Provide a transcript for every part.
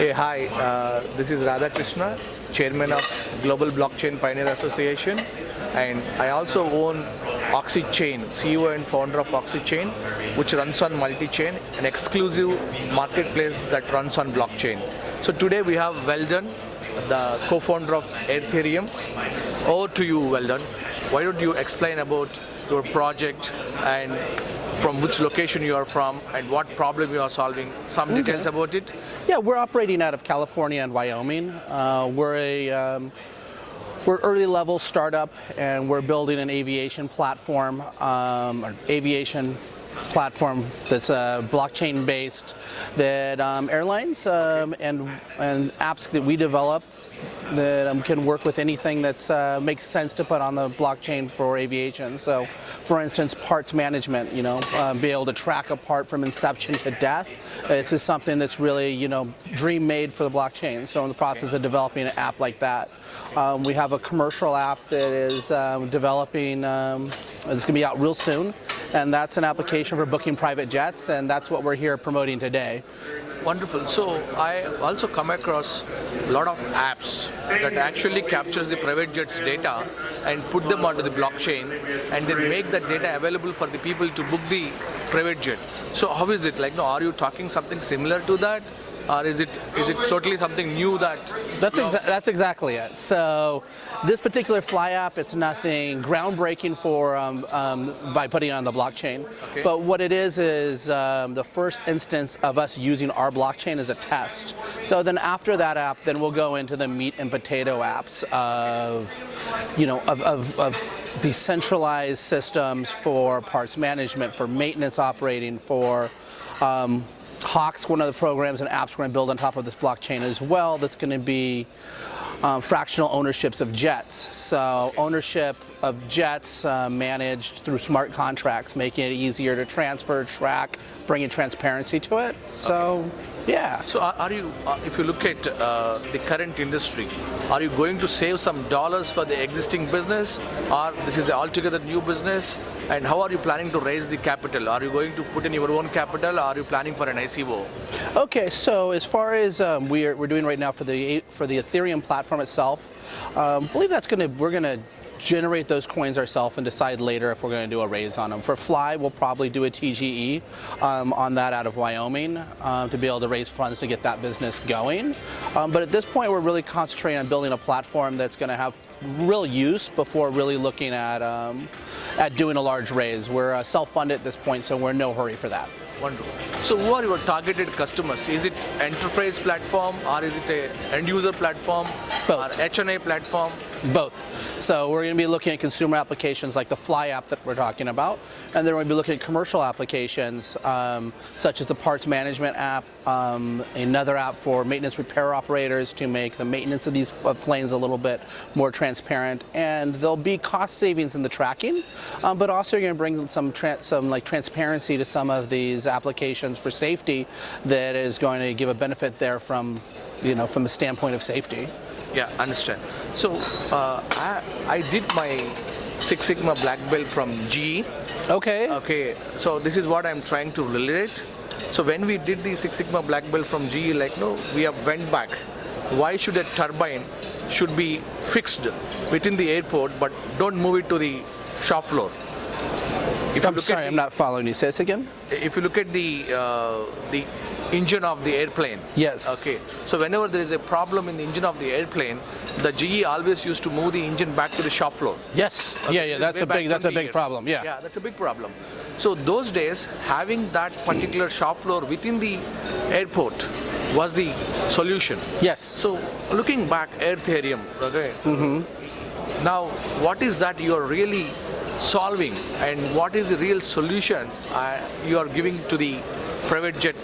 Hey, hi. This is Radhakrishna, Chairman of Global Blockchain Pioneer Association, and I also own OXYCHAIN, CEO and founder of OXYCHAIN, which runs on multi-chain, an exclusive marketplace that runs on blockchain. So today we have WELDON, the co-founder of Airthereum. Over to you, WELDON. Why don't you explain about your project and from which location you are from and what problem you are solving, some details about it? Yeah, we're operating out of California and Wyoming. We're early level startup, and we're building an aviation platform, that's blockchain based, that airlines and apps that we develop that can work with anything that makes sense to put on the blockchain for aviation. So, for instance, parts management, be able to track a part from inception to death. This is something that's really, dream made for the blockchain. So in the process of developing an app like that. We have a commercial app that is developing, it's going to be out real soon, and that's an application for booking private jets, and that's what we're here promoting today. Wonderful. So I also come across a lot of apps that actually captures the private jet's data and put them onto the blockchain and then make that data available for the people to book the private jet. So how is it? Are you talking something similar to that? Or is it totally something new that... That's exactly it. So this particular fly app, it's nothing groundbreaking for by putting it on the blockchain. Okay. But what it is the first instance of us using our blockchain as a test. So then after that app, then we'll go into the meat and potato apps of decentralized systems for parts management, for maintenance operating, for Hawk's one of the programs and apps we're going to build on top of this blockchain as well. That's going to be fractional ownerships of jets. So ownership of jets managed through smart contracts, making it easier to transfer, track, bringing transparency to it. So, okay. Yeah. So are you, if you look at the current industry, are you going to save some dollars for the existing business, or this is an altogether new business? And how are you planning to raise the capital? Are you going to put in your own capital, or are you planning for an ICO? Okay, so as far as we're doing right now for the Ethereum platform itself, I believe we're gonna generate those coins ourselves and decide later if we're going to do a raise on them. For Fly, we'll probably do a TGE on that out of Wyoming to be able to raise funds to get that business going. But at this point, we're really concentrating on building a platform that's going to have real use before really looking at doing a large raise. We're self-funded at this point, so we're in no hurry for that. Wonderful. So who are your targeted customers? Is it enterprise platform, or is it a end user platform? Both. Or HNA platform? Both. So we're going to be looking at consumer applications like the Fly app that we're talking about, and then we're going to be looking at commercial applications such as the parts management app, another app for maintenance repair operators to make the maintenance of these planes a little bit more transparent, and there'll be cost savings in the tracking, but also you're going to bring some transparency to some of these applications for safety that is going to give a benefit there from a standpoint of safety. Yeah, understand. So I did my Six Sigma black belt from GE. Okay. Okay. So this is what I'm trying to relate. So when we did the Six Sigma black belt from GE, we have went back. Why should a turbine should be fixed within the airport, but don't move it to the shop floor? I'm sorry, I'm not following you. Say this again. If you look at the engine of the airplane. Yes. Okay. So whenever there is a problem in the engine of the airplane, the GE always used to move the engine back to the shop floor. Yes. Okay. Yeah. That's a big problem. Yeah. Yeah, that's a big problem. So those days, having that particular shop floor within the airport was the solution. Yes. So looking back, Airthereum. Okay. Mm-hmm. Now, what is that you are really solving, and what is the real solution you are giving to the private jet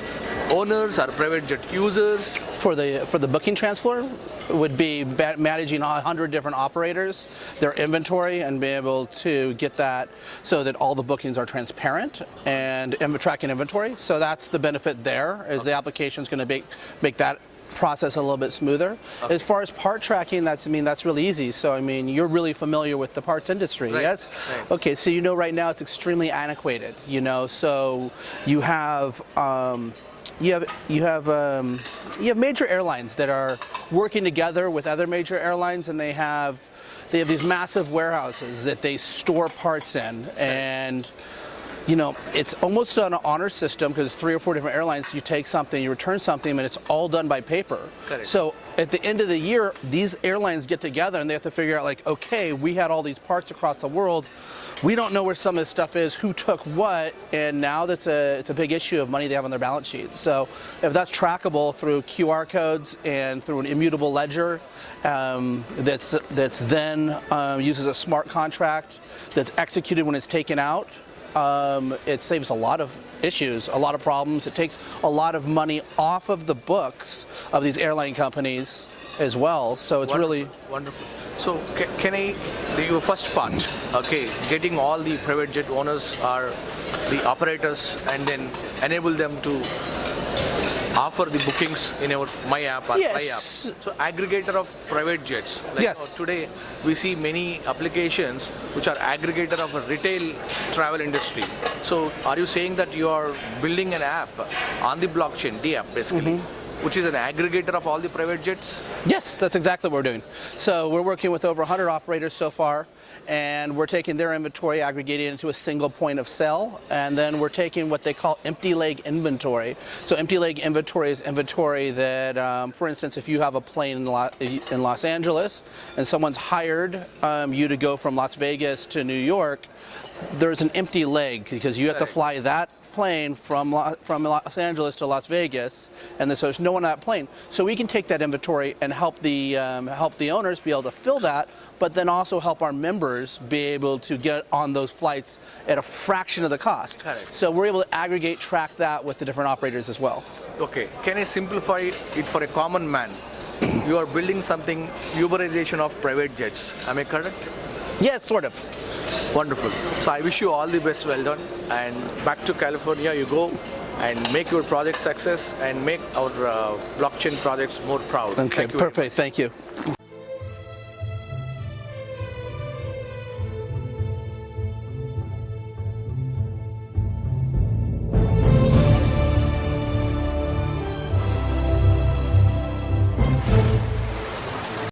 owners or private jet users? For the booking transfer would be managing 100 different operators, their inventory, and being able to get that so that all the bookings are transparent and tracking inventory. So that's the benefit there, is the application is going to make that process a little bit smoother. Okay. As far as part tracking, that's really easy. So you're really familiar with the parts industry, right. Yes? Right. Okay, so right now it's extremely antiquated, so you have you have major airlines that are working together with other major airlines, and they have these massive warehouses that they store parts in, and you know, it's almost an honor system because 3 or 4 different airlines. You take something, you return something, and it's all done by paper. Correct. So at the end of the year, these airlines get together and they have to figure out, like, okay, we had all these parts across the world. We don't know where some of this stuff is, who took what, and now it's a big issue of money they have on their balance sheets. So if that's trackable through QR codes and through an immutable ledger that's then uses a smart contract that's executed when it's taken out, it saves a lot of issues, a lot of problems. It takes a lot of money off of the books of these airline companies as well. So it's really wonderful. So your first part, okay, getting all the private jet owners or the operators and then enable them to offer the bookings in our My App or Yes. Fly App. So aggregator of private jets. Like Yes. Today we see many applications which are aggregator of a retail travel industry. So are you saying that you are building an app on the blockchain, the app basically, which is an aggregator of all the private jets? Yes, that's exactly what we're doing. So we're working with over 100 operators so far, and we're taking their inventory, aggregating it into a single point of sale, and then we're taking what they call empty leg inventory. So empty leg inventory is inventory that, for instance, if you have a plane in Los Angeles and someone's hired you to go from Las Vegas to New York, there's an empty leg because you have to fly that plane from Los Angeles to Las Vegas, and so there's no one on that plane. So we can take that inventory and help the owners be able to fill that, but then also help our members be able to get on those flights at a fraction of the cost. Correct. So we're able to aggregate, track that with the different operators as well. Okay, can I simplify it for a common man? You are building something, Uberization of private jets. Am I correct? Yeah, sort of. Wonderful. So I wish you all the best, WELDON, and back to California you go and make your project success and make our blockchain projects more proud. Okay, Thank you very much. perfect. Thank you.